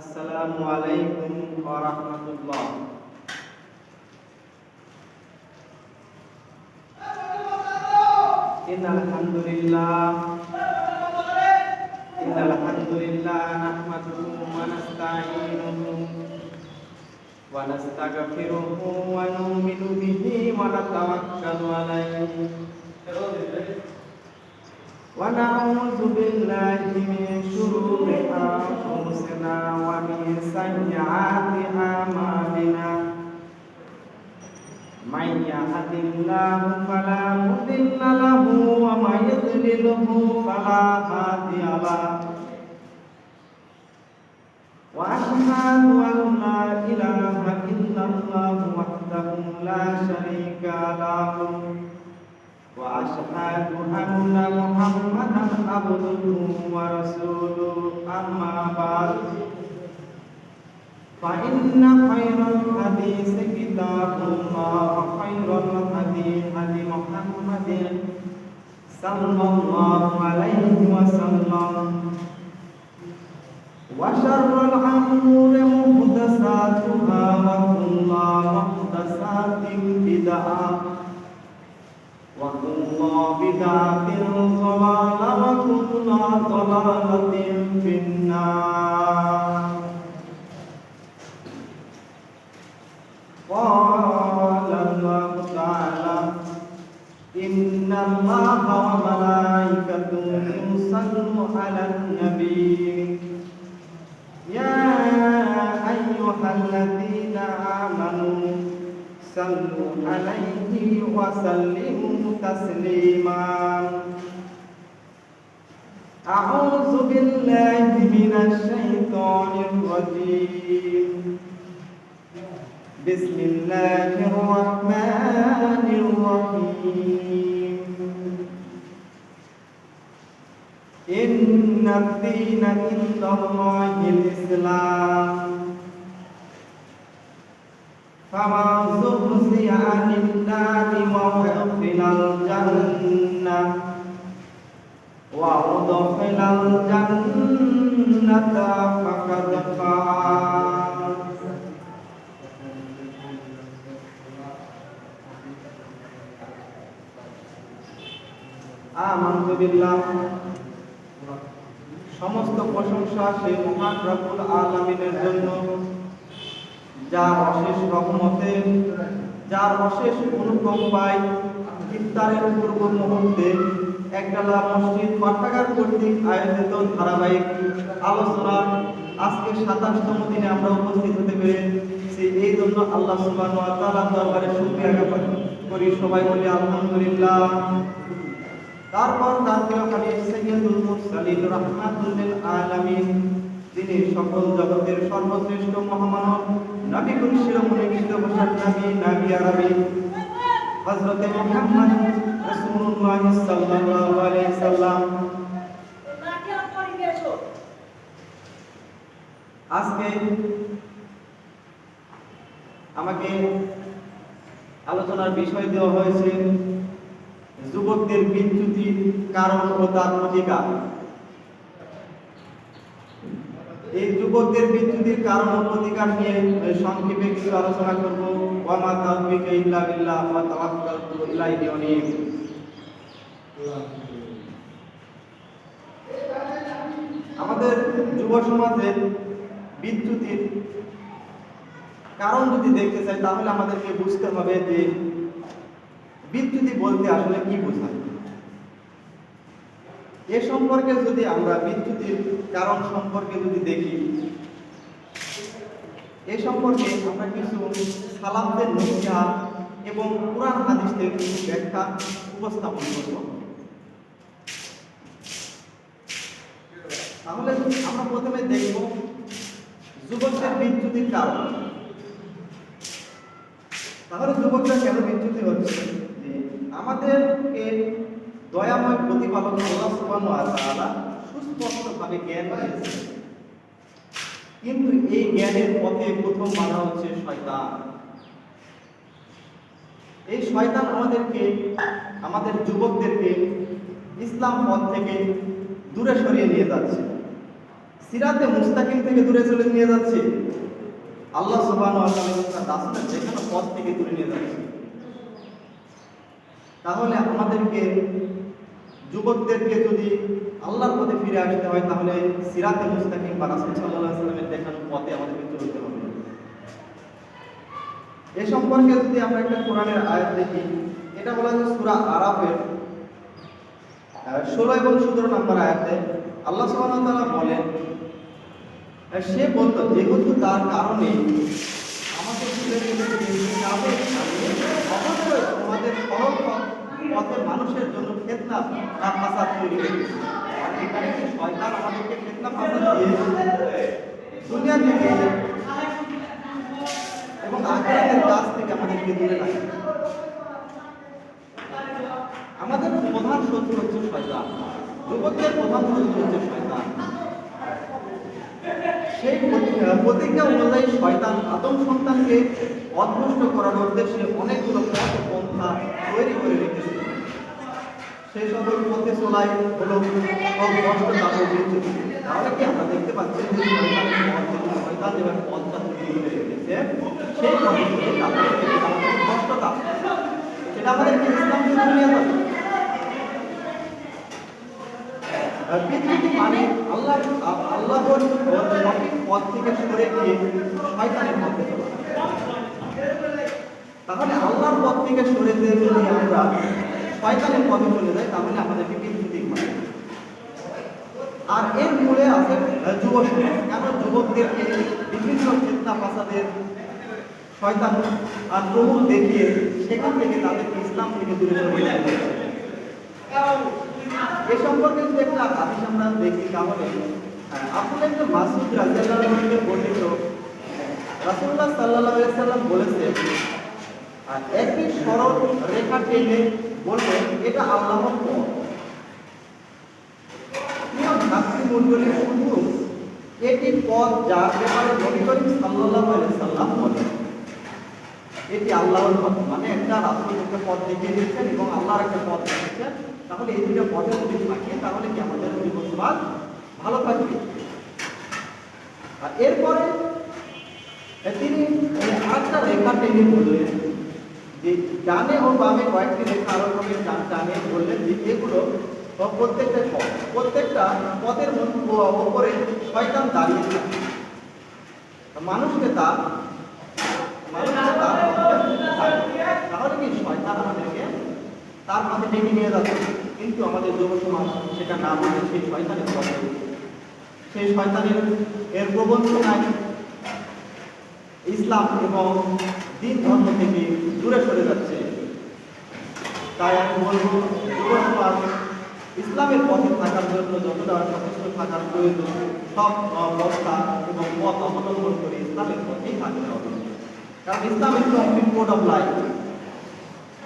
আসসালামু আলাইকুম ওয়া রাহমাতুল্লাহ। ইন্নাল হামদুলিল্লাহ নাহমাদুহু ওয়া নাস্তাঈনুহু ওয়া নাস্তাগফিরুহু ওয়া নু'মিनु বিহি ওয়া নাতাওয়াক্কালু আলাইহি wa na'udzu billahi min shururi anfusina wa min sayyiati a'malina may yahdihillahu fala mudilla lahu wa may yudlilhu fala hadiya lahu wa ashhadu an la ilaha illallah wahdahu la sharika lahu وأشهد أن محمدا عبده ورسوله أما بعد فإن خير الحديث كتاب الله وخير الهدي هدي محمد صلى الله عليه وسلم وشر الأمور محدثاتها وكل محدثات بدعة وكل بدعة ضلالة وكل ضلالة في النار. قال الله تعالى إن الله وملائكته يصلون على النبي يا أيها الذين آمنوا صلوا عليه وسلموا تسليما. أعوذ بالله من الشيطان الرجيم. بسم الله الرحمن الرحيم. إن الدين عند الله الإسلام فمن زحزح عن النار وأدخل الجنة فقد فاز. আমানতু বিল্লাহ, সমস্ত প্রশংসা সেই মহান রব্বুল আলামিনের জন্য, যার অশেষ রহমতে, যার অশেষ অনুকম্পায় ইফতারের পূর্ব মুহূর্তে একডালা মসজিদ পাঠাগার কর্তৃক আয়োজিত ধারাবাহিক আলোচনা আজকে 27তম দিনে আমরা উপস্থিত হতে পেরেছি। এই জন্য আল্লাহ সুবহানাহু ওয়া তাআলার দরবারে শুকরিয়া জ্ঞাপন করি। সবাই বলি আলহামদুলিল্লাহ। তারপর তার প্রিয় হাবিব সাইয়্যিদুল মুরসালিন রাহমাতুল লিল আলামিন, তিনি সকল জগতের সর্বশ্রেষ্ঠ মহামানব, নবী কুল শিরোমণি বিশ্ববসার নবী আরবি হযরতে মুহাম্মদ রাসূলুল্লাহ সাল্লাল্লাহু আলাইহি সাল্লাম। আজকে আমাকে আলোচনার বিষয় দেওয়া হয়েছে যুবকদের বিচ্যুতির কারণ ও তার প্রতিকার। এই যুবকদের বিচ্যুতির কারণ ও প্রতিকার নিয়ে সংক্ষেপে কিছু আলোচনা করব। ওয়া মা তাওফীকা ইল্লা বিল্লাহ ওয়া তাওয়াক্কালতু ইলাইহি উনীব। আমাদের যুব সমাজের বিচ্যুতির কারণ যদি দেখতে চাই, তাহলে আমাদেরকে বুঝতে হবে যে বিচ্যুতি বলতে আসলে কি বোঝায়। এ সম্পর্কে যদি আমরা বিচ্যুতির কারণ সম্পর্কে যদি দেখি, এ সম্পর্কে আমরা কিছু সালাফদের নসিহত এবং কুরআন হাদিসের কিছু ব্যাখ্যা উপস্থাপন করব। তাহলে আমরা প্রথমে দেখব যুবকদের বিচ্যুতির কারণ। তাহলে যুবকরা কেন বিচ্যুতি হচ্ছে? আমাদেরকে দয়াময় প্রতিপালক আল্লাহ সুবহানাহু ওয়া তাআলা সুস্পষ্টভাবে জ্ঞান দিয়েছেন, কিন্তু এই জ্ঞানের পথে প্রথম বাধা হচ্ছে শয়তান। এই শয়তান আমাদের যুবকদেরকে ইসলাম পথ থেকে দূরে সরিয়ে নিয়ে যাচ্ছে। সিরাতে মুস্তাকিম থেকে দূরে চলে নিয়ে যাচ্ছে, আল্লাহ সুবহানাহু ওয়া তাআলা রাসূলের দেখানো পথ থেকে দূরে নিয়ে যাচ্ছে। তাহলে আমাদেরকে যুবকদেরকে যদি আল্লাহর পথে ফিরে আসতে হয় তাহলে সিরাতে মুস্তাকিম বা রাসূল সাল্লাল্লাহু আলাইহি ওয়াসাল্লামের দেখানো পথে আমাদেরকে চলতে হবে। এ সম্পর্কে যদি আমরা একটা কোরআনের আয়াত দেখি, এটা বলা হয়েছে সূরা আরাফের 16 এবং 17 নম্বর আয়াতে আল্লাহ সুবহানাহু ওয়া তাআলা বলেন, সে বলতো যেহেতু তার কারণে আমাদের অবশ্যই তোমাদের সরল পথে মানুষের জন্য ফিতনা বা ফাসাদ তৈরি হয়েছে। আর এখানে শয়তান আমাদেরকে ফিতনা ফাসাদ দিয়ে দুনিয়া থেকে এবং আখিরাতের কাজ থেকে আমাদেরকে দূরে রাখে। আমাদের প্রধান শত্রু হচ্ছে শয়তান, যুবকদের প্রধান শত্রু হচ্ছে শয়তান। সেই প্রতিজ্ঞা অনুযায়ী শয়তান আদম সন্তানকে পথভ্রষ্ট করার উদ্দেশ্যে অনেকগুলো পথ পন্থা তৈরি করে রেখেছে। সেই সকল পথে চলাই হলো তাহলে কি আমরা দেখতে পাচ্ছি যে শয়তান যেভাবে পথটা তৈরি করে রেখেছে সেই পথে কষ্টতা সেটা আমাদেরকে ইসলাম থেকে নিয়ে যাবে। পৃথিবী মানে আল্লাহর সঠিক পথ থেকে সরে গিয়ে শয়তানের পথে চলা। তাহলে আল্লাহর পথ থেকে সরে যেয়ে যদি আমরা শয়তানের পথে চলে যাই তাহলে আমাদেরকে বিচ্যুতি হয়। আর এর মূলে আছে যুব সমাজ। কেন যুবকদেরকে বিভিন্ন ফিতনা ফাসাদের শয়তান আর প্রমুখ দেখিয়ে সেখান থেকে তাদেরকে ইসলাম থেকে দূরে সরিয়ে দেওয়া হয়েছে। এ সম্পর্কে যদি একটা হাদিস আমরা দেখি তাহলে আব্দুল্লাহ ইবনে মাসউদ রাদিয়াল্লাহু আনহু থেকে বর্ণিত রাসূলুল্লাহ সাল্লাল্লাহু আলাইহি সাল্লাম বলেছেন, একটি সরল রেখা টেনে বললেন এটা আল্লাহর পথ। মণ্ডলী শুধু এটি পথ যার ব্যাপারে নবী করিম সাল্লাল্লাহু আলাইহি সাল্লাম বলেন এটি আল্লাহর পথ, মানে একটা রাসূল একটা পথ দেখিয়ে দিয়েছেন এবং আল্লাহর একটা পথ দেখিয়েছেন। তাহলে এই দুটো পথে যদি থাকে তাহলে কি আমাদের জীবন সমাজ ভালো থাকবে। আর এরপরে তিনি আরেকটা রেখা টেনে বললেন যে ডানে ও বামে কয়েকটি রেখা আরো টানে বললেন যে এগুলো প্রত্যেকটা পথ, প্রত্যেকটা পথের উপরে শয়তান দাঁড়িয়ে থাকে। মানুষকে তার তাহলে কি শয়তান আমাদেরকে তার পথে টেনে নিয়ে যাচ্ছে। কিন্তু আমাদের যুব সমাজ সেটা না বুঝে সেই শয়তানের পথে, সেই শয়তানের এর প্রবঞ্চনায় ইসলাম এবং দিন ধর্ম থেকে দূরে সরে যাচ্ছে। তাই আমি বলবো যুব সমাজ ইসলামের পথে থাকার জন্য যতটা সচেষ্ট থাকার প্রয়োজন সব অবস্থা এবং পথ অবলম্বন করে ইসলামের পথেই থাকতে হবে। কারণ Islam is complete code of life.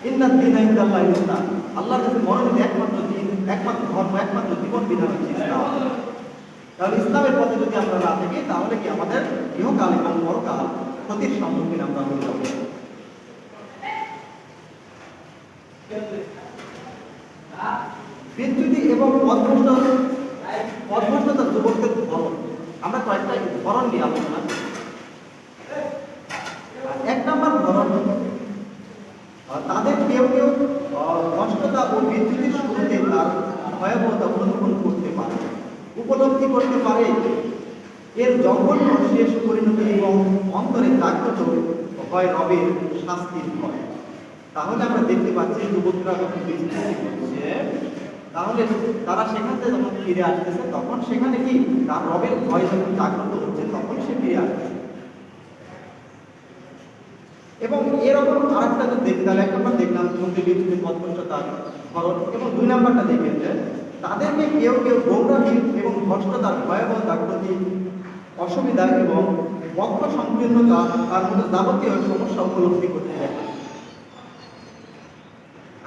ইন্নাদ দীনা ইনদাল্লাহি ইসলাম। আল্লাহর কাছে মনোনীত একমাত্র দিন, একমাত্র ধর্ম, একমাত্র জীবন বিধান হচ্ছে ইসলাম। কারণ ইসলামের পথে যদি আমরা না থাকি তাহলে কি আমাদের ইহকাল এবং পরকাল ক্ষতির সম্মুখীন আমরা হয়ে যাব। বিচ্যুতি এবং পথভ্রষ্টতা যুবকদের ধরন, আমরা কয়েকটা ধরন নিয়ে আলোচনা করি। এক নম্বর ধরন, তাদের কেউ কেউ নষ্টতা ও বিচ্যুতির শুরুতে তার ভয়াবহতা অনুধাবন করতে পারে, উপলব্ধি করতে পারে এর জঘন্য শেষ পরিণতি এবং অন্তরে জাগ্রত হয় রবের শাস্তির ভয়। তাহলে আমরা দেখতে পাচ্ছি যুবকরা যখন বিচ্যুতি করছে তাহলে তারা সেখান থেকে যখন ফিরে আসতেছে তখন সেখানে কি তার রবের ভয় যখন জাগ্রত হচ্ছে তখন সে ফিরে আসতেছে। এবং এরকম আরেকটা যদি দেখি তাহলে এক নম্বর দেখলাম সন্ধি বিচ্যুতি পথভ্রষ্টতার ধরন, এবং দুই নম্বরটা দেখেন যে তাদেরকে কেউ কেউ গৌরবী এবং ভ্রষ্টতার ভয়াবহ জাগ্রতি, অসুবিধা এবং বক্ষ সংকীর্ণতা তার মধ্যে যাবতীয় সমস্যা উপলব্ধি করতে দেয়।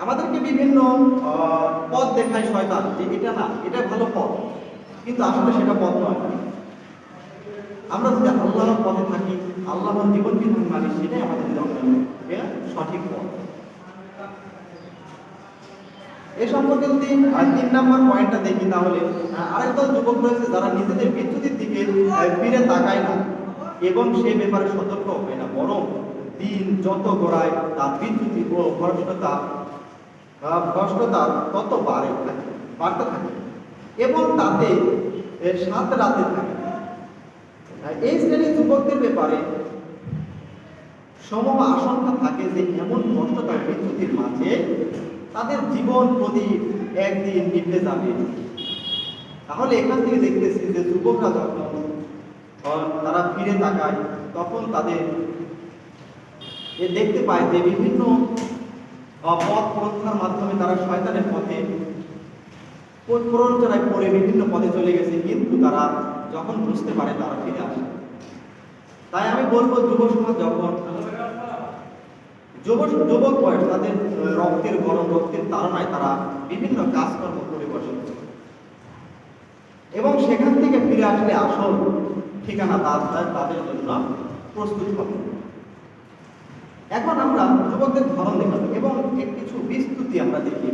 আমাদেরকে বিভিন্ন পথ দেখায় শয়তান যে এটা না, এটা ভালো পথ, কিন্তু আসলে সেটা পথ নয়। আমরা যদি আল্লাহর পথে থাকি, আল্লাহর জীবন বিধান মানি, সেটাই আমাদের সঠিক পথ। এ সম্পর্কে যদি 3 নম্বর পয়েন্টটা দেখি তাহলে আরেকদল যুবক রয়েছে যারা নিজেদের বিচ্যুতির দিকে ফিরে তাকায় না এবং সে ব্যাপারে সতর্ক হয় না, বরং দিন যত গড়ায় তার বিচ্যুতি ও ভ্রষ্টতা তত বাড়তে থাকে এবং তাতে সাত রাতে থাকে। এই শ্রেণীর যুবকদের ব্যাপারে সমূহ আশঙ্কা থাকে যে এমন ভ্রষ্টতার বিচ্যুতির মাঝে তাদের জীবন প্রদীপ একদিন নিভে যাবে। তাহলে এখান থেকে দেখতেছি যে যুবকরা যখন তারা ফিরে তাকায় তখন তাদের দেখতে পায় যে বিভিন্ন পথ প্রথার মাধ্যমে তারা শয়তানের পথে প্ররোচনায় পড়ে বিভিন্ন পথে চলে গেছে, কিন্তু তারা যখন বুঝতে পারে তারা ফিরে আসে। তাই আমি বলবো যুব সমাজ যখন যুবক বয়স, তাদের রক্তের গরম, রক্তের তাড়নায় তারা বিভিন্ন কাজকর্ম করে বসে এবং সেখান থেকে ফিরে আসলে আসল ঠিকানা তাদের জন্য প্রস্তুত হবে। এখন আমরা যুবকদের ধরন দেখাবো এবং কিছু বিস্তুতি আমরা দেখি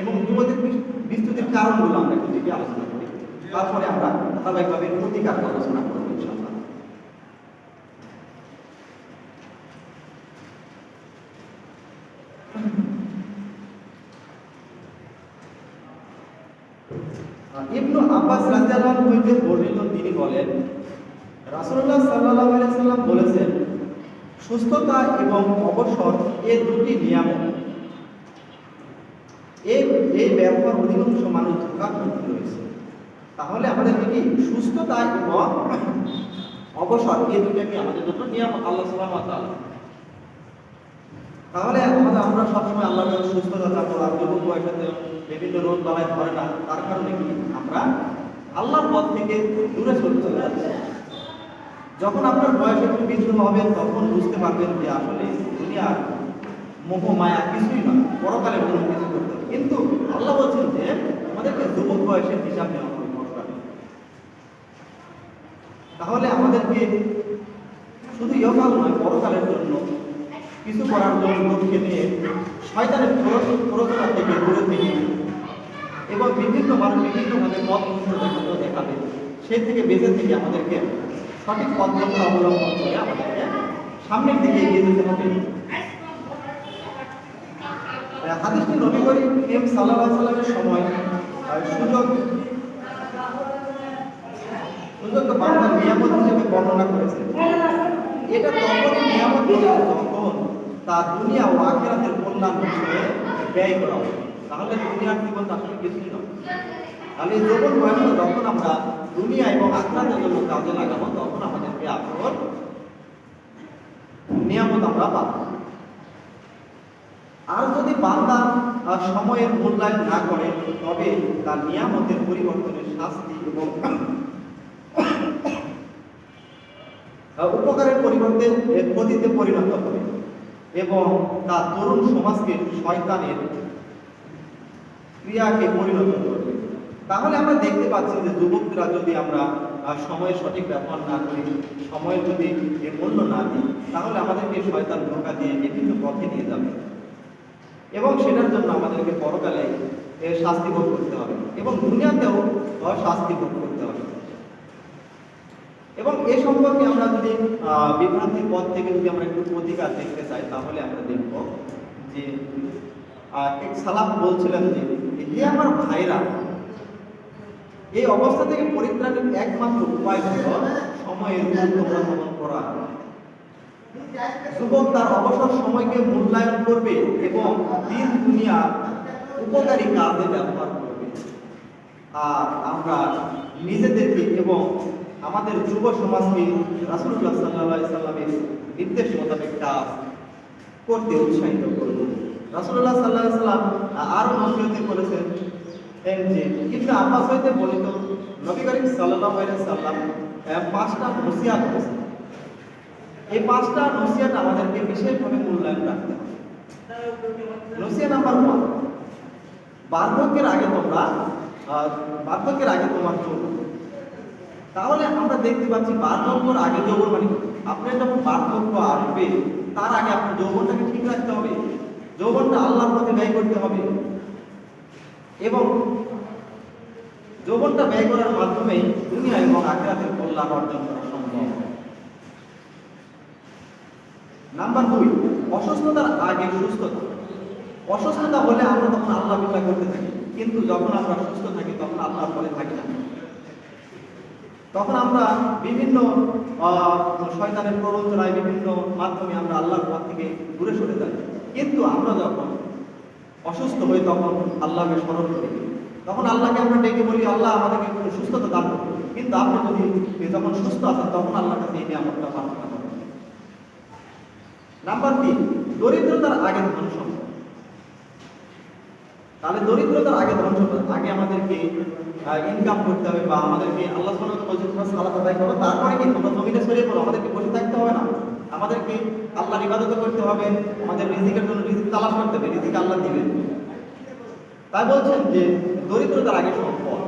এবং যুবকদের বিস্তুতির কারণগুলো আমরা একটু দেখে আলোচনা করি, তারপরে আমরা ধারাবাহিকভাবে প্রতিকার আলোচনা করবো ইনশাআল্লাহ। ইবনু আব্বাস রাদিয়াল্লাহু আনহু হইতে বর্ণিত, তিনি বলেন রাসূলুল্লাহ সাল্লাল্লাহু আলাইহি ওয়াসাল্লাম বলেছেন, সুস্থতা এবং অবসর এই দুটি নিয়ামত, এই ব্যবহার অধিকাংশ মানুষ ধোঁকাগ্রস্ত রয়েছে। তাহলে আমাদেরকে কি সুস্থতা এবং অবসর এই দুটাকে আমাদের জন্য নিয়ামত আল্লাহ সুবহানাহু ওয়া তাআলা। তাহলে আমরা সবসময় আল্লাহর সুস্থতা থাকবো, আর যুবক বয়সে বিভিন্ন রোগ বালাই ধরে না, তার কারণে কি আমরা আল্লাহর পথ থেকে দূরে চলতে যাচ্ছি। যখন আপনার বয়স একটু বৃদ্ধ হবেন তখন বুঝতে পারবেন যে আসলে দুনিয়ার মোহ মায়া কিছুই নয়, পরকালের জন্য কিছু করতে হবে। কিন্তু আল্লাহ বলছেন যে আমাদেরকে যুবক বয়সের হিসাব নেওয়া হবে পরকালে। তাহলে আমাদেরকে শুধু ইহকাল নয়, পরকালের জন্য কিছু করার জন্য লক্ষ্যে নিয়ে শয়তানের প্ররোচনা থেকে দূরে থেকে এবং বিভিন্ন মানুষ বিভিন্নভাবে পথ দেখাবে, সেই থেকে বেঁচে থেকে আমাদেরকে সঠিক পদ্ধতি অবলম্বন করে আমাদেরকে সামনের দিকে এগিয়ে যেতে হবে। হাদিসটি নবী করিম সাল্লাল্লাহু আলাইহি ওয়াসাল্লামের সময় সুযোগ বান্দার নিয়ামত হিসেবে বর্ণনা করেছেন। এটা তখনই নিয়ামত যখন তার দুনিয়া ও আখিরাতের কল্যাণ বিষয়ে ব্যয় করা হবে। তাহলে দুনিয়ার জীবন আসলে কিছুই নয়। তাহলে যৌবন বয়সে যখন আমরা দুনিয়া এবং আখিরাতের জন্য কাজে লাগাবো তখন আমাদেরকে আসল নিয়ামত আমরা পাবো। আর যদি বান্দা সময়ের মূল্যায়ন না করে তবে তার নিয়ামতের পরিবর্তনের শাস্তি এবং উপকারের পরিবর্তে ক্ষতিতে পরিণত হবে এবং তার তরুণ সমাজকে শয়তানের ক্রিয়াকে পরিণত করবে। তাহলে আমরা দেখতে পাচ্ছি যে যুবকরা যদি আমরা সময়ের সঠিক ব্যবহার না করি, সময়ের যদি মূল্য না দিই, তাহলে আমাদেরকে শয়তান ধোঁকা দিয়ে বিভিন্ন পথে নিয়ে যাবে এবং সেটার জন্য আমাদেরকে পরকালে শাস্তি ভোগ করতে হবে এবং দুনিয়াতেও শাস্তি ভোগ করতে হবে। এবং এ সম্পর্কে আমরা যদি বিভ্রান্তির পথ থেকে যদি আমরা একটু প্রতিকার দেখতে চাই, তাহলে আমরা দেখব যে এক সালাফ বলছিলেন যে হে আমার ভাইরা, এই অবস্থা থেকে পরিত্রাণের একমাত্র উপায় হল সময়ের মূল্য করা। যুবক তার অবসর সময়কে মূল্যায়ন করবে এবং দিন দুনিয়া উপকারী কাজে ব্যবহার করবে। আর আমরা নিজেদেরকে এবং আমাদের যুব সমাজকে রাসূলুল্লাহ সাল্লাল্লাহু আলাইহি সাল্লামের নির্দেশ মোতাবেক কাজ করতে উৎসাহিত করব। রাসূলুল্লাহ সাল্লাল্লাহু আলাইহি সাল্লাম আরো নসিহত করেছেন যে ইবনে আব্বাস হইতে বর্ণিত, নবী করিম সাল্লাল্লাহু আলাইহি সাল্লাম 5টা নসিহত করেছেন। এই 5টা নসিহত আমাদেরকে বিশেষভাবে মূল্যায়ন রাখতে হবে। নসিহত নাম্বার 1, বার্ধক্যের আগে তোমার যৌবন। তাহলে আমরা দেখতে পাচ্ছি বার্ধক্যের আগে যৌবন মানে আপনার যখন বার্ধক্য আসবে তার আগে আপনার যৌবনটাকে ঠিক রাখতে হবে, যৌবনটা আল্লাহর পথে ব্যয় করতে হবে এবং যৌবনটা ব্যয় করার মাধ্যমে দুনিয়া এবং আখিরাত কল্যাণ অর্জন করা সম্ভব। নাম্বার 2, অসুস্থতার আগে সুস্থতা। অসুস্থতা হলে আমরা তখন আল্লাহ বিল্লাহ করতে থাকি, কিন্তু যখন আমরা সুস্থ থাকি তখন আল্লাহর পরে থাকি না। তখন আমরা বিভিন্ন শয়তানের প্ররোচনায়, বিভিন্ন মাধ্যমে আমরা আল্লাহর পথ থেকে দূরে সরে যাই। কিন্তু আমরা যখন অসুস্থ হই তখন আল্লাহকে স্মরণ করি, তখন আল্লাহকে আমরা ডেকে বলি, আল্লাহ আমাদেরকে একটু সুস্থতা দান করুন। কিন্তু আপনি যদি যখন সুস্থ আছেন তখন আল্লাহর কাছে এই নিয়ামতটা প্রার্থনা করেন। নাম্বার 3, দরিদ্রতার আগে ধন সম্পদ। তাহলে দরিদ্রতার আগে ধন সম্পদ, আগে আমাদেরকে ইনকাম করতে হবে, বা আমাদেরকে আল্লাহ সুবহানাহু ওয়া তাআলা বলেছেন সালাত আদায় করো, তারপরে কি তোমরা জমিনে ছড়িয়ে পড়ো। আমাদেরকে বসে থাকতে হবে না, আমাদেরকে আল্লাহর ইবাদত করতে হবে, আমাদের রিজিকের জন্য রিজিক তালাশ করতে হবে, রিজিক আল্লাহ দিবেন। তাই বলছেন যে দরিদ্রতার আগে সম্পদ।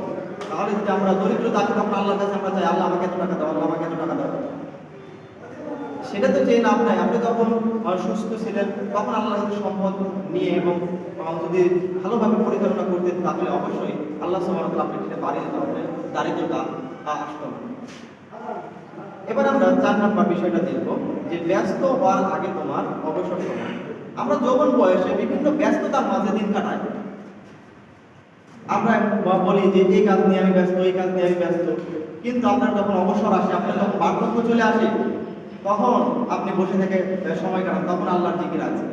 তাহলে যদি আমরা দরিদ্রতা আগে তখন আল্লাহর কাছে আমরা চাই, আল্লাহ আমাকে এত টাকা দাও, আল্লাহ আমাকে এত টাকা দাও, সেটা তো চেয়ে লাভ নাই। আপনি যখন সুস্থ ছিলেন তখন আল্লাহর কাছে সম্পদ নিয়ে এবং যদি ভালোভাবে পরিচালনা করতেন তাহলে অবশ্যই আল্লাহ সুবহানাহু ওয়া তাআলা আপনাকে সেটা বাড়িয়ে দিতে হবে, দারিদ্রতা আসতো না। এবার আমরা 4 নম্বর বিষয়টা দেখব যে ব্যস্ত হওয়ার আগে তোমার অবসর সময়। আমরা যৌবন বয়সে বিভিন্ন ব্যস্ততার মাঝে দিন কাটাই। আমরা বলি যে এই কাজ নিয়ে আমি ব্যস্ত, এই কাজ নিয়ে আমি ব্যস্ত, কিন্তু আপনার যখন অবসর আসে, আপনার যখন বার্ধক্য চলে আসে, তখন আপনি বসে থেকে সময় কাটান, তখন আল্লাহর জিকির আছে।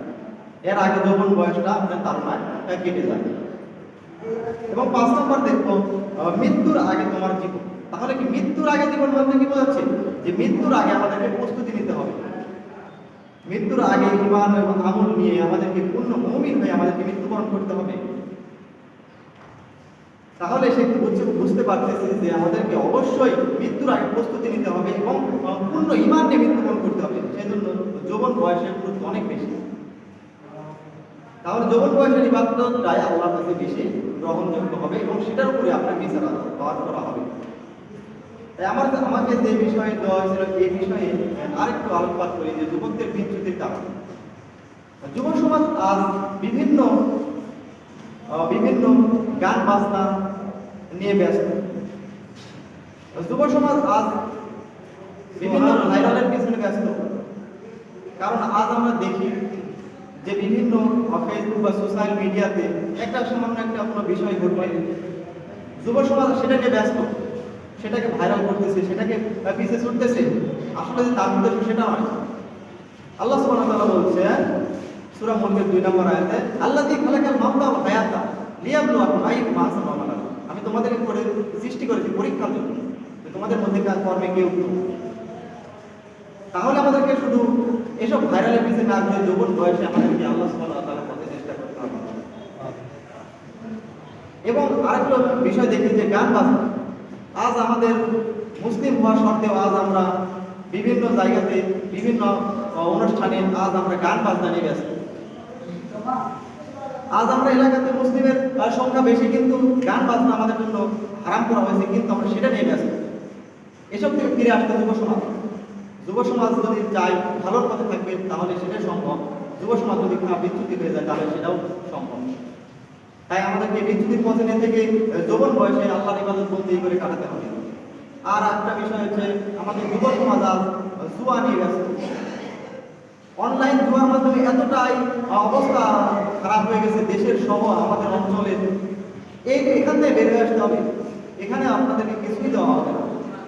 এর আগে যৌবন বয়সটা আপনার তাড়নায় কেটে যায়। এবং 5 নম্বর দেখব মৃত্যুর আগে তোমার জীবন। তাহলে কি মৃত্যুর আগে জীবন বলতে কি বোঝাচ্ছে? যে মৃত্যুর আগে আমাদেরকে প্রস্তুতি নিতে হবে। মৃত্যুর আগে ঈমান এবং আমল নিয়ে আমাদেরকে পূর্ণ মুমিন হয়ে আমাদেরকে মৃত্যুবরণ করতে হবে। তাহলে সে বুঝতে পারতেছে যে আমাদেরকে অবশ্যই মৃত্যুর আগে প্রস্তুতি নিতে হবে এবং পূর্ণ ঈমান নিয়ে মৃত্যুবরণ করতে হবে। সেজন্য যৌবন বয়সের গুরুত্ব অনেক বেশি। তাহলে যৌবন বয়সের ইবাদতটাই আল্লাহর কাছে বেশি গ্রহণযোগ্য হবে এবং সেটার উপরে আপনার বিচার করা হবে। তাই আমাকে যে বিষয়ে দেওয়া হয়েছিল এই বিষয়ে আরেকটু আলোকপাত করি যে যুবকদের বিচ্যুতির কারণ। যুব সমাজ আজ বিভিন্ন গান বাজনা নিয়ে ব্যস্ত। যুব সমাজ আজ বিভিন্ন ভাইরালের পিছনে ব্যস্ত। কারণ আজ আমরা দেখি যে বিভিন্ন ফেসবুক বা সোশ্যাল মিডিয়াতে একটা সামান্য একটা কোনো বিষয় ঘটবে, যুব সমাজ সেটা নিয়ে ব্যস্ত, সেটাকে ভাইরাল করতেছে, সেটাকে পিছে ছুটতেছে। আসলে যে তার উদ্দেশ্য সেটা নয়। আল্লাহ সুবহানাহু ওয়া তাআলা বলছেন সূরা মুলকের 2 নম্বর আয়াতে, আল্লাযী খালাকাল মাউতা ওয়াল হায়াতা লিয়াবলুয়াকুম আইয়ুকুম আহসানু আমালা। আমি তোমাদেরকে সৃষ্টি করেছি পরীক্ষার জন্য, যে তোমাদের মধ্যে কাজ কর্মে কে উত্তম। তাহলে আমাদেরকে শুধু এসব ভাইরালের পিছনে না ঘুরে যৌবন বয়সে আমাদেরকে আল্লাহ সুবহানাহু ওয়া তাআলার পথে চেষ্টা করতে হবে। এবং আরেকটা বিষয় দেখি যে গান বাজনা। আজ আমাদের মুসলিম হওয়া সত্ত্বেও আজ আমরা বিভিন্ন জায়গাতে বিভিন্ন অনুষ্ঠানে আজ আমরা গান বাজনা নিয়ে ব্যস্ত। আজ আমরা এলাকাতে মুসলিমের সংখ্যা বেশি, কিন্তু গান বাজনা আমাদের জন্য হারাম করা হয়েছে, কিন্তু আমরা সেটা নিয়ে ব্যস্ত। এসব থেকে ফিরে আসতে যুব সমাজ যদি চায় ভালোর পথে থাকবে তাহলে সেটাই সম্ভব। যুব সমাজ যদি বিচ্যুতি হয়ে যায় তাহলে সেটাও সম্ভব। তাই আমাদেরকে বিচ্যুতির পথে থেকে যৌবন বয়সে আল্লাহর ইবাদত বন্দেগী করে কাটাতে হবে। আর একটা বিষয় হচ্ছে আমাদের যুব সমাজ আজ জুয়া নিয়ে ব্যস্ত। অনলাইন জুয়ার মাধ্যমে এতটাই অবস্থা খারাপ হয়ে গেছে দেশের সহ আমাদের অঞ্চলের। এখান থেকে বের হয়ে আসতে হবে। এখানে আপনাদেরকে কিছুই দেওয়া হবে না।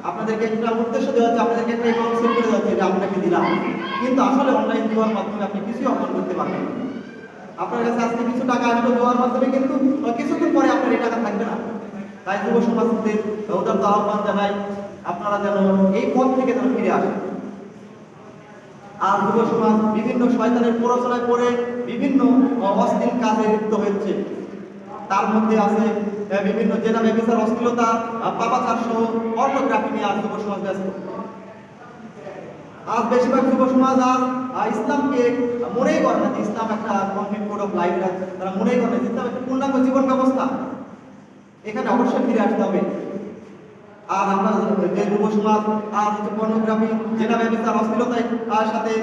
আপনাদেরকে একটা উদ্দেশ্য দেওয়া হচ্ছে, আপনাদেরকে একটা অ্যাকাউন্ট সেট করে দেওয়া হচ্ছে, এটা আপনাকে দিলাম, কিন্তু আসলে অনলাইন জুয়ার মাধ্যমে আপনি কিছুই অর্জন করতে পারবেন না। আপনার কাছে আজকে কিছু টাকা আসলো জুয়ার মাধ্যমে, কিন্তু কিছুদিন পরে আপনার এই টাকা থাকবে না। তাই যুব সমাজদের উদারত আহ্বান জানাই, আপনারা যেন এই পথ থেকে যেন ফিরে আসেন। আর যুব সমাজ বিভিন্ন শয়তানের প্ররোচনায় পড়ে বিভিন্ন অশ্লীল কাজে লিপ্ত হচ্ছে। তার মধ্যে আছে বিভিন্ন জেনা ব্যভিচার, অশ্লীলতা, পাপাচার সহ পর্নোগ্রাফি নিয়ে আজ যুব সমাজ ব্যস্ত। আজ বেশিরভাগ যুব সমাজ আজ ইসলামকে মনেই করে না যে ইসলাম একটা কমপ্লিট কোড অফ লাইফ। তারা মনেই করে না যে ইসলাম একটা পূর্ণাঙ্গ জীবন ব্যবস্থা। এখানে অবশ্যই ফিরে আসতে হবে। আর আমরা যে যুব সমাজ আজ পর্নোগ্রাফি, জেনা ব্যভিচার, অশ্লীলতায় তার সাথে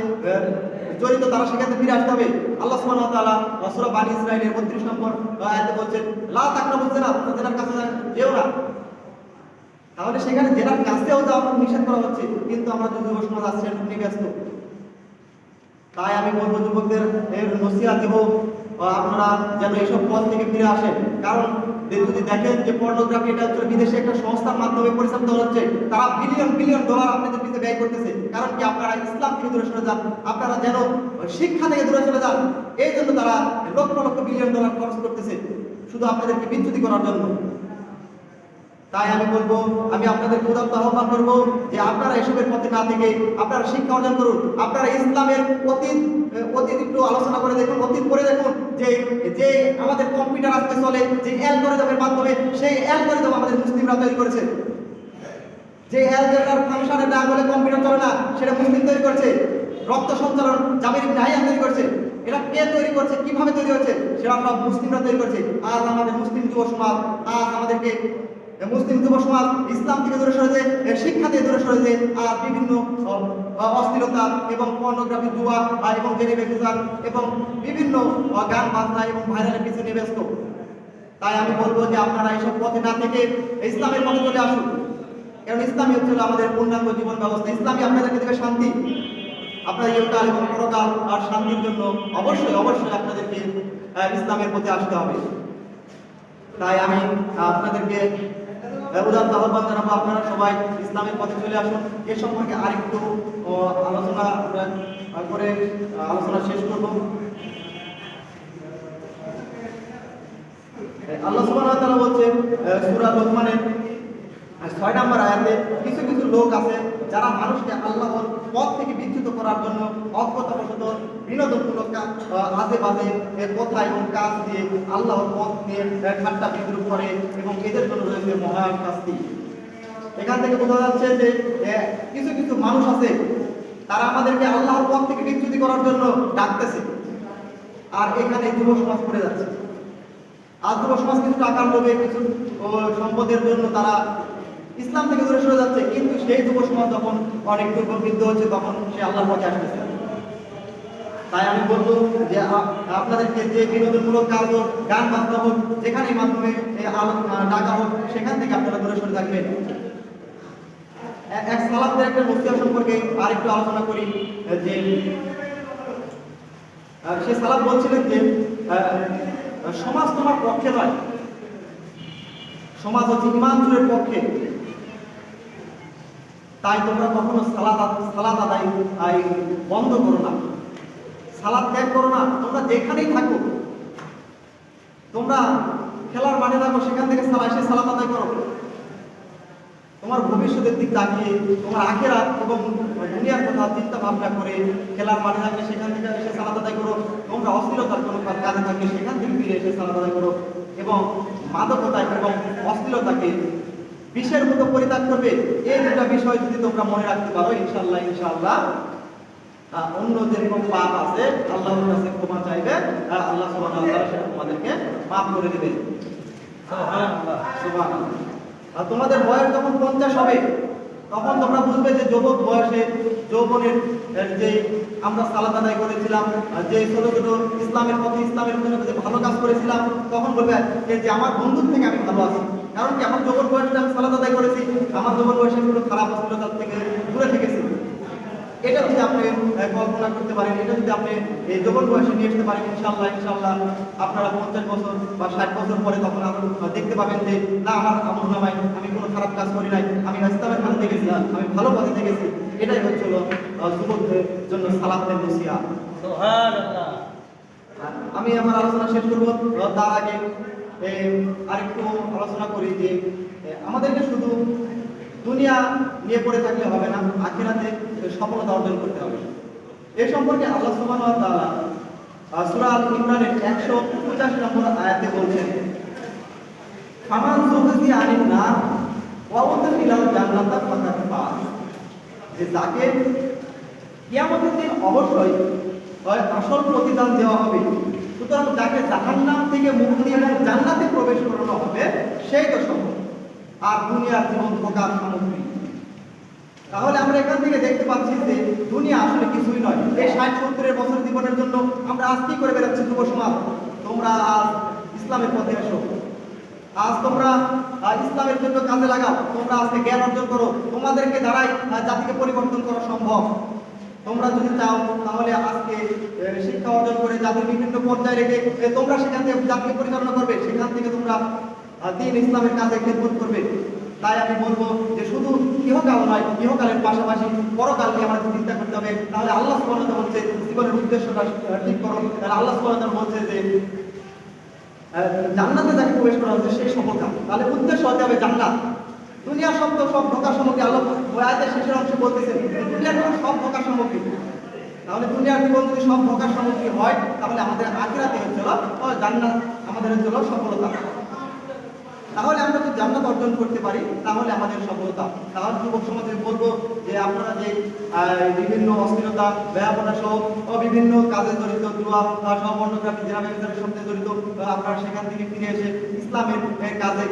জড়িত, তারা সেখানে ফিরে আসতে হবে। আল্লাহ সুবহানাহু ওয়া তাআলা সূরা বানী ইসরাঈলের 32 নম্বর আয়াতে বলছেন, লা তাকরাবুজ জিনা, জেনার কাছে যেও না। তাহলে সেখানে জেনার কাছেও যাওয়া নিষেধ করা হচ্ছে, কিন্তু আমরা যুব সমাজ আসছে নিয়ে ব্যস্ত। তাই আমি বলবো যুবকদের নসিহত দেব, আপনারা যেন এইসব পথ থেকে ফিরে আসেন। কারণ যদি দেখেন যে পর্নোগ্রাফি এটা হচ্ছে বিদেশে একটা সংস্থার মাধ্যমে পরিচালিত হচ্ছে, তারা বিলিয়ন বিলিয়ন ডলার আপনাদের পিছনে ব্যয় করতেছে। কারণ কি? আপনারা ইসলাম থেকে দূরে সরে যান, আপনারা যেন শিক্ষা থেকে দূরে চলে যান, এই জন্য তারা লক্ষ লক্ষ বিলিয়ন ডলার খরচ করতেছে শুধু আপনাদেরকে বিচ্যুতি করার জন্য। তাই আমি বলবো, আমি আপনাদেরকে উদাত্ত আহ্বান করবো যে আপনারা এসবের পথে না থেকে আপনারা শিক্ষা অর্জন করুন। আপনারা ইসলামের অতীত একটু আলোচনা করে দেখুন, অতীত করে দেখুন যে যে আমাদের কম্পিউটার আজকে চলে যে অ্যালগরিদমের মাধ্যমে, সেই অ্যালগরিদম আমাদের মুসলিমরা তৈরি করেছে। যে অ্যালগরিদম ফাংশনে না হলে কম্পিউটার চলে না, সেটা মুসলিম তৈরি করেছে। রক্ত সঞ্চালন জাবির ইবনে হাইয়ান তৈরি করেছে। এটা কে তৈরি করছে, কিভাবে তৈরি হচ্ছে, সেটা সব মুসলিমরা তৈরি করছে। আজ আমাদের মুসলিম যুব সমাজ, আজ আমাদেরকে মুসলিম যুব সমাজ ইসলাম থেকে দূরে সরে যায়, শিক্ষা থেকে দূরে সরে যায়, আর বিভিন্ন অস্থিরতা এবং পর্নোগ্রাফি, জুয়া এবং জেনেবেকিজান এবং বিভিন্ন গান বাজনা এবং ভাইরালের পিছনে ব্যস্ত। তাই আমি বলবো যে আপনারা এইসব পথে না থেকে ইসলামের পথে চলে আসুন। কারণ ইসলামই হচ্ছে আমাদের পূর্ণাঙ্গ জীবন ব্যবস্থা। ইসলামই আপনাদেরকে দেবে শান্তি। আপনার ইহকাল এবং পরকাল আর শান্তির জন্য অবশ্যই অবশ্যই আপনাদেরকে ইসলামের পথে আসতে হবে। তাই আমি আপনাদেরকে উদাত্ত আহ্বান জানাবো, আপনারা সবাই ইসলামের পথে চলে আসুন। এ সম্পর্কে আরেকটু আলোচনা করে আলোচনা শেষ করব। আল্লাহ সুবহানাহু ওয়া তাআলা বলছেন সূরা লোকমানের 6 নম্বর আয়াতে, কিছু কিছু লোক আছে যারা মানুষকে আল্লাহর পথ থেকে বিচ্যুত করার জন্য অজ্ঞতাবশত বিনোদনমূলক আজে বাজে কথা এবং কাজ দিয়ে আল্লাহর পথ নিয়ে ঠাট্টা বিদ্রুপ করে, এবং এদের জন্য রয়েছে মহান শাস্তি। এখান থেকে বোঝা যাচ্ছে যে কিছু কিছু মানুষ আছে তারা আমাদেরকে আল্লাহর পথ থেকে বিচ্যুতি করার জন্য ডাকতেছে, আর এখানে যুব সমাজ পড়ে যাচ্ছে। আর যুব সমাজ কিছু টাকার লোভে, কিছু সম্পদের জন্য তারা ইসলাম থেকে দূরে সরে যাচ্ছে, কিন্তু সেই যুব সমাজ যখন অনেক দুর্বৃদ্ধ হচ্ছে তখন সে আল্লাহর পথে আসতেছে। তাই আমি বলবো যে আপনাদেরকে যে বিনোদনমূলক কাজ হোক, গান বাজনা হোক, যেখানে মাধ্যমে ডাকা হোক, সেখান থেকে আপনারা দূরে সরে থাকবেন। এক সালাফদের একটা নসিহত সম্পর্কে আরেকটু আলোচনা করি। যে সে সালাফ বলছিলেন যে সমাজ তোমার পক্ষে নয়, সমাজ হচ্ছে ইমান চুরের পক্ষে। তাই তোমরা কখনো সালাত আদায় বন্ধ করো না, সালাত ত্যাগ করো না। তোমরা যেখানেই থাকো, তোমরা খেলার মাঠে থাকো, সেখান থেকে এসে সালাত আদায় করো। তোমার ভবিষ্যতের দিক তাকিয়ে, তোমার আখিরাত এবং দুনিয়ার কথা চিন্তা ভাবনা করে খেলার মাঠে থাকলে সেখান থেকে এসে সালাত আদায় করো। তোমরা অশ্লীলতার কোনো কাজে থাকলে সেখান থেকে ফিরে এসে সালাত আদায় করো, এবং মাদকতা এবং অশ্লীলতাকে বিষের মতো পরিত্যাগ করবে। এই দুটা বিষয় যদি তোমরা মনে রাখতে পারো, ইনশাআল্লাহ ইনশাআল্লাহ অন্য যেরকম পাপ আছে আল্লাহর কাছে ক্ষমা চাইবে, আল্লাহ সুবহানাহু ওয়া তাআলা সেটা তোমাদেরকে মাফ করে দিবে। সুবহানাল্লাহ সুবহানাল্লাহ। আর তোমাদের বয়স যখন 50 হবে, তখন তোমরা বুঝবে যে যুবক বয়সে যৌবনের যে আমরা সালাত আদায় করেছিলাম, যে ছোট ছোট ইসলামের পথে ইসলামের জন্য যে ভালো কাজ করেছিলাম, তখন বলবে যে আমার বন্ধুর থেকে আমি ভালো আছি। কারণ কি? আমার যৌবন বয়সে আমি সালাত আদায় করেছি, আমার যৌবন বয়সে কোনো খারাপ অশ্লীলতার থেকে দূরে থেকেছি। এটা যদি আপনি কল্পনা করতে পারেন, এটা যদি আপনি এই যৌবন বয়সে নিয়ে আসতে পারেন, ইনশাআল্লাহ ইনশাআল্লাহ আপনারা 50 বছর বা 60 বছর পরে তখন দেখতে পাবেন যে না, আমার আমলনামায় আমি কোনো খারাপ কাজ করি নাই, আমি ইসলামের পথে থেকেছি, আমি ভালো পথে থেকেছি। এটাই হচ্ছিল যুবকদের জন্য সালাতের নসিহত। সুবহানাল্লাহ। আমি আমার আলোচনা শেষ করব, তার আগে আরেকটু আলোচনা করি যে আমাদেরকে শুধু দুনিয়া নিয়ে পড়ে থাকলে হবে না, আখিরাতে সফলতা অর্জন করতে হবে। এই সম্পর্কে আল্লাহ সুবহানাহু ওয়া তাআলা সূরা আল ইমরানের 185 নম্বর আয়াতে বলছেন, ফামান যুযিয়া আনিন নার ওয়া উদখিলাল জান্নাতা ফাকাদ ফাজ। যে যাকে কিয়ামতের দিন অবশ্যই আসল প্রতিদান দেওয়া হবে, সুতরাং যাকে জাহান্নাম থেকে মুক্তি এবং জান্নাতে প্রবেশ করানো হবে সেই তো সফল। আর দুনিয়ার জীবন ধোঁকার সামগ্রী। তাহলে আমরা এখান থেকে দেখতে পাচ্ছি যে দুনিয়া আসলে কিছুই নয়। এই 60-70 বছর জীবনের জন্য আমরা আজ কি করে বেড়াচ্ছি যুব সমাজ? তোমরা আজ ইসলামের পথে এসো, আজ তোমরা ইসলামের জন্য কাজে লাগাও। তোমরা আজকে জ্ঞান অর্জন করো, তোমাদেরকে দ্বারাই জাতিকে পরিবর্তন করা সম্ভব। তোমরা যদি চাও তাহলে আজকে শিক্ষা অর্জন করে জাতির বিভিন্ন পর্যায়ে রেখে তোমরা সেখান থেকে জাতিকে পরিচালনা করবে, সেখান থেকে তোমরা দ্বীন ইসলামের কাজে খেদমত করবে। তাই আমি বলবো যে শুধু ইহকাল নয়, ইহকালের পাশাপাশি পরকালকে আমাদের চিন্তা করতে হবে। তাহলে আল্লাহ সুবহানাহু ওয়া তাআলা বলছে জীবনের উদ্দেশ্যটা ঠিক করো। তাহলে আল্লাহ সুবহানাহু ওয়া তাআলা বলছে যে জান্নাতে যাকে প্রবেশ করা হচ্ছে সেই সফলতা। তাহলে উদ্দেশ্য হতে হবে জান্নাত। দুনিয়ার সব ধোঁকার সামগ্রী আল্লাহ ওই আয়াতের শেষের অংশে বলতেছেন দুনিয়ার সব ধোঁকার সামগ্রী। তাহলে দুনিয়ার জীবন যদি সব ধোঁকার সামগ্রী হয় তাহলে আমাদের আখিরাতে হচ্ছিল জান্নাত, আমাদের হচ্ছিল সফলতা। তাহলে আমরা যদি জান্নাত অর্জন করতে পারি তাহলে আমাদের সফলতা। তাহলে যুবক সমাজে বলবো যে আপনারা যে বিভিন্ন অস্থিরতা, ব্যয়াপনা সহ বিভিন্ন কাজে জড়িত, দুয়া সহ পর্নোগ্রাফি, জেনা ব্যভিচারের সাথে জড়িত, আপনারা সেখান থেকে ফিরে এসে ইসলামের কাজে,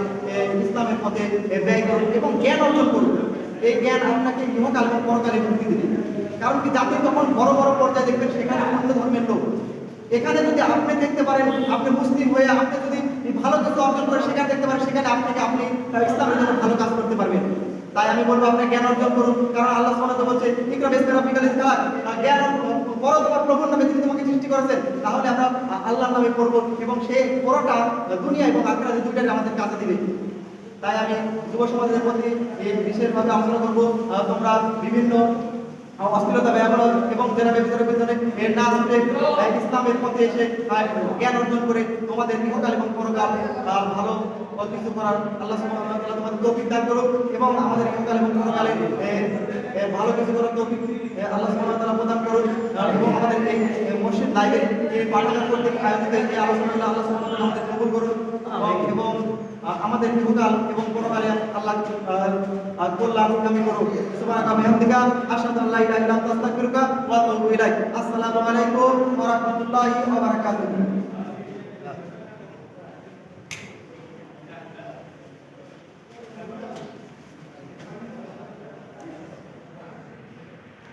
ইসলামের পথে ব্যয় করুন এবং জ্ঞান অর্জন করুন। এই জ্ঞান আপনাকে ইহকাল এবং পরকালে মুক্তি দিবে। কারণ কি জাতি তখন বড় বড় পর্যায়ে দেখবেন সেখানে অন্য ধর্মের লোক। এখানে যদি আপনি দেখতে পারেন আপনি মুসলিম হয়ে আপনি যদি ভালো কিছু অর্জন করে সেখানে দেখতে পারেন, সেখানে আপনাকে আপনি ইসলামের জন্য ভালো কাজ করতে পারবেন। তাই আমি বলবো আপনি জ্ঞান অর্জন করুন। কারণ আল্লাহ সুবহানাহু ওয়া তাআলা বলছে ইকরা বিসমি রাব্বিকাল লাযী খালাক, জ্ঞান পড়ো তোমার প্রভুর নামে যিনি তোমাকে সৃষ্টি করেছেন। তাহলে আমরা আল্লাহর নামে পড়ব এবং সেই পড়াটা দুনিয়া এবং আখিরাতে দুইটাই আমাদের কাজে দিবে। তাই আমি যুব সমাজের প্রতি বিশেষভাবে আলোচনা করবো তোমরা বিভিন্ন অশ্লীলতা, ব্যয়াবনা এবং জেনা ব্যভিচারের পেছনে না ছুটে ইসলামের পথে এসে জ্ঞান অর্জন করে তোমাদের ইহকাল এবং পরকাল ভালো কিছু করার আল্লাহ সুবহানাহু ওয়া তাআলা তোমাদের তৌফিক দান করুক এবং আমাদের ইহকাল এবং পরকালে ভালো কিছু করার তৌফিক আল্লাহ সুবহানাহু ওয়া তাআলা প্রদান করুন। এবং আমাদের এই মসজিদ লাইব্রেরি পাঠাগার কর্তৃক আয়োজিত এই আলোচনাগুলো আল্লাহ সুবহানাহু ওয়া তাআলা আমাদের কবুল করুন এবং আমাদের ইহকাল এবং পরকালে আল্লাহ কল্যাণ কামনা করুন। সুবহানাকা বিহামদিকা আশহাদু আল্লা ইলাহা ইল্লা আনতা আস্তাগফিরুকা ওয়া আতুবু ইলাইক। আসসালামু আলাইকুম ওয়া রাহমাতুল্লাহি ওয়া বারাকাতুহু।